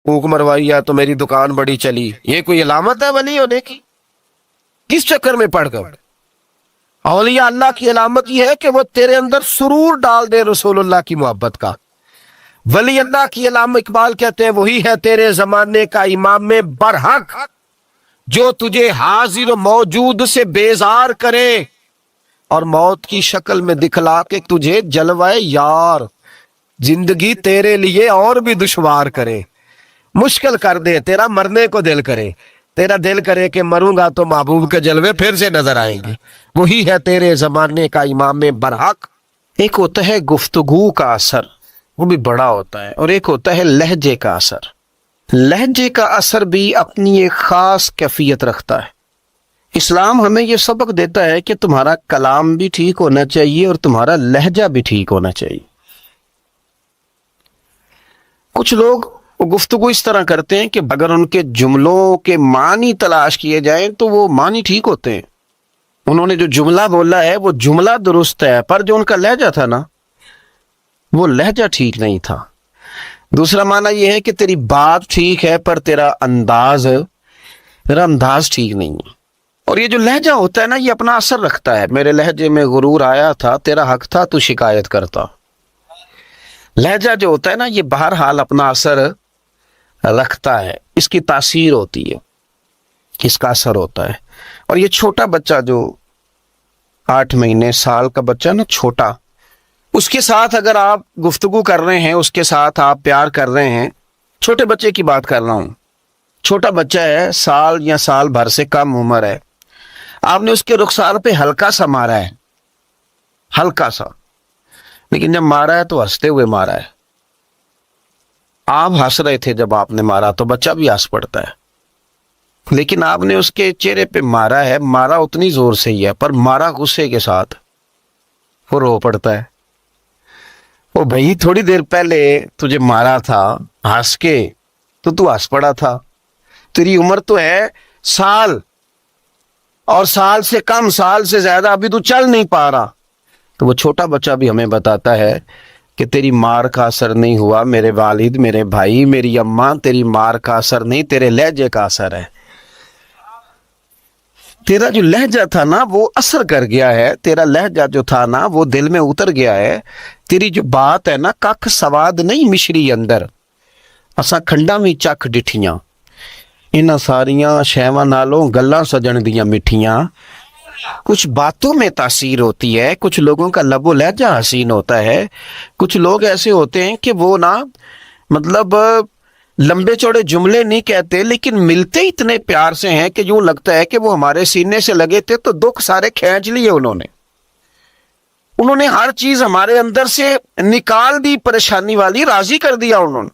फूंक मरवाई या तो मेरी दुकान बड़ी चली, ये कोई अलामत है वली होने की? किस चक्कर में पड़ गए? औलिया अल्लाह की अलामत यह है कि वो तेरे अंदर सुरूर डाल दे रसूलुल्लाह की मोहब्बत का। वली अल्लाह की अलामत, इकबाल कहते हैं, वही है तेरे जमाने का इमाम में बरहक, जो तुझे हाजिर मौजूद से बेजार करे और मौत की शक्ल में दिखला के तुझे जलवाए यार, जिंदगी तेरे लिए और भी दुश्वार करे, मुश्किल कर दे तेरा मरने को दिल करे, तेरा दिल करे कि मरूंगा तो महबूब के जलवे फिर से नजर आएंगे। वही है तेरे जमाने का इमाम बरहक। एक होता है गुफ्तगू का असर, वो भी बड़ा होता है, और एक होता है लहजे का असर। लहजे का असर भी अपनी एक खास कैफियत रखता है। इस्लाम हमें ये सबक देता है कि तुम्हारा कलाम भी ठीक होना चाहिए और तुम्हारा लहजा भी ठीक होना चाहिए। कुछ लोग गुफ्तगू इस तरह करते हैं कि अगर उनके जुमलों के मानी तलाश किए जाएं तो वो मानी ठीक होते हैं। उन्होंने जो जुमला बोला है वो जुमला दुरुस्त है, पर जो उनका लहजा था ना, वो लहजा ठीक नहीं था। दूसरा माना यह है कि तेरी बात ठीक है पर तेरा अंदाज ठीक नहीं है। और ये जो लहजा होता है ना, ये अपना असर रखता है। मेरे लहजे में गुरूर आया था, तेरा हक था तू शिकायत करता। लहजा जो होता है ना, ये बहरहाल अपना असर रखता है, इसकी तासीर होती है, इसका असर होता है। और ये छोटा बच्चा जो 8 महीने साल का बच्चा ना, छोटा, उसके साथ अगर आप गुफ्तगू कर रहे हैं, उसके साथ आप प्यार कर रहे हैं, छोटे बच्चे की बात कर रहा हूं, छोटा बच्चा है, साल या साल भर से कम उम्र है, आपने उसके रुखसार पे हल्का सा मारा है, हल्का सा, लेकिन जब मारा है तो हंसते हुए मारा है। आप हंस रहे थे जब आपने मारा, तो बच्चा भी हंस पड़ता है, लेकिन आपने उसके चेहरे पे मारा है, मारा उतनी जोर से ही है, पर मारा गुस्से के साथ, वो रो पड़ता है। वो भाई थोड़ी देर पहले तुझे मारा था हंस के, तो तू हंस पड़ा था। तेरी उम्र तो है साल, और साल से कम, साल से ज्यादा अभी तू चल नहीं पा रहा। तो वो छोटा बच्चा भी हमें बताता है कि तेरी मार का असर नहीं हुआ मेरे वालिद, मेरे भाई, मेरी अम्मा, तेरी मार का असर नहीं, तेरे लहजे का असर है। तेरा जो लहजा था ना वो असर कर गया है, तेरा लहजा जो था ना वो दिल में उतर गया है। तेरी जो बात है ना, कख सवाद नहीं मिश्री अंदर, असा खंडा में चख डिठियां, इन्हां सारियां शैवां नालों गल्लां सजण दियां मिठियां। कुछ बातों में तासीर होती है, कुछ लोगों का लबो लहजा हसीन होता है। कुछ लोग ऐसे होते हैं कि वो ना, मतलब लंबे चौड़े जुमले नहीं कहते, लेकिन मिलते इतने प्यार से हैं कि यूं लगता है कि वो हमारे सीने से लगे थे तो दुख सारे खींच लिए उन्होंने हर चीज हमारे अंदर से निकाल दी, परेशानी वाली राजी कर दिया उन्होंने।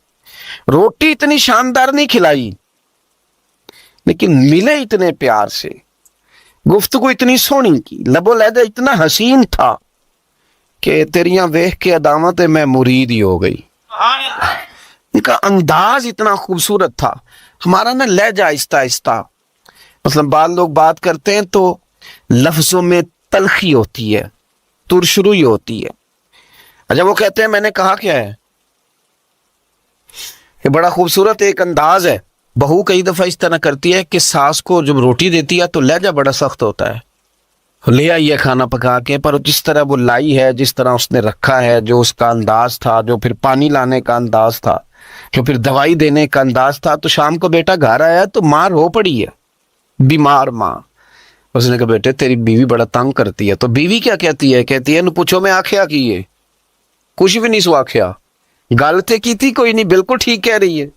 रोटी इतनी शानदार नहीं खिलाई, लेकिन मिले इतने प्यार से, गुफ्तगू इतनी सोहनी की, लबो लहजा इतना हसीन था कि तेरियां वेख के अदावत मैं मुरीद ही हो गई। इनका अंदाज इतना खूबसूरत था। हमारा ना लहजा आहिस्ता आहिस्ता, मतलब बाद लोग बात करते हैं तो लफ्जों में तलखी होती है, तुरशुरुई होती है। अच्छा, वो कहते हैं मैंने कहा क्या है, ये बड़ा खूबसूरत एक अंदाज है। बहू कई दफा इस तरह करती है कि सास को जब रोटी देती है तो लहजा बड़ा सख्त होता है, ले आई है खाना पका के, पर जिस तरह वो लाई है, जिस तरह उसने रखा है, जो उसका अंदाज था, जो फिर पानी लाने का अंदाज था, जो फिर दवाई देने का अंदाज था, तो शाम को बेटा घर आया तो माँ रो पड़ी है, बीमार माँ। उसने कहा बेटे तेरी बीवी बड़ा तंग करती है। तो बीवी क्या कहती है, कहती है न पूछो मैं आख्या की है, कुछ भी नहीं सो आख्या, गल ते की थी कोई नहीं, बिल्कुल ठीक कह रही है।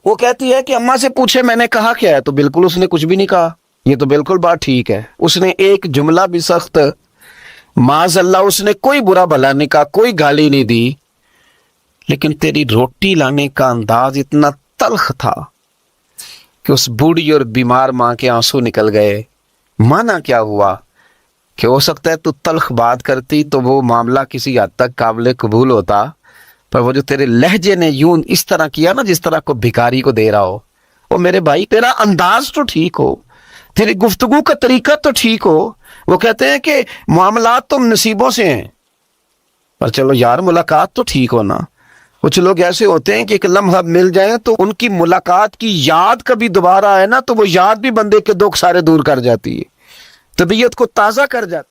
वो कहती है कि अम्मा से पूछे मैंने कहा क्या है, तो बिल्कुल उसने कुछ भी नहीं कहा, ये तो बिल्कुल बात ठीक है। उसने एक जुमला भी सख्त, माज़अल्लाह उसने कोई बुरा भला नहीं कहा, कोई गाली नहीं दी, लेकिन तेरी रोटी लाने का अंदाज इतना तल्ख था कि उस बूढ़ी और बीमार माँ के आंसू निकल गए। माना क्या हुआ कि हो सकता है तू तल्ख बात करती तो वो मामला किसी हद तक काबिल कबूल होता, पर वो जो तेरे लहजे ने यूं इस तरह किया ना, जिस तरह को भिखारी को दे रहा हो, वो मेरे भाई तेरा अंदाज तो ठीक हो, तेरी गुफ्तगू का तरीका तो ठीक हो। वो कहते हैं कि मामलात तो नसीबों से हैं, पर चलो यार मुलाकात तो ठीक हो ना। کچھ لوگ ایسے ہوتے ہیں کہ ایک لمحہ مل جائیں تو ان کی ملاقات کی یاد کبھی دوبارہ آئے نا تو وہ یاد بھی بندے کے دکھ سارے دور کر جاتی ہے، طبیعت کو تازہ کر جاتی ہے۔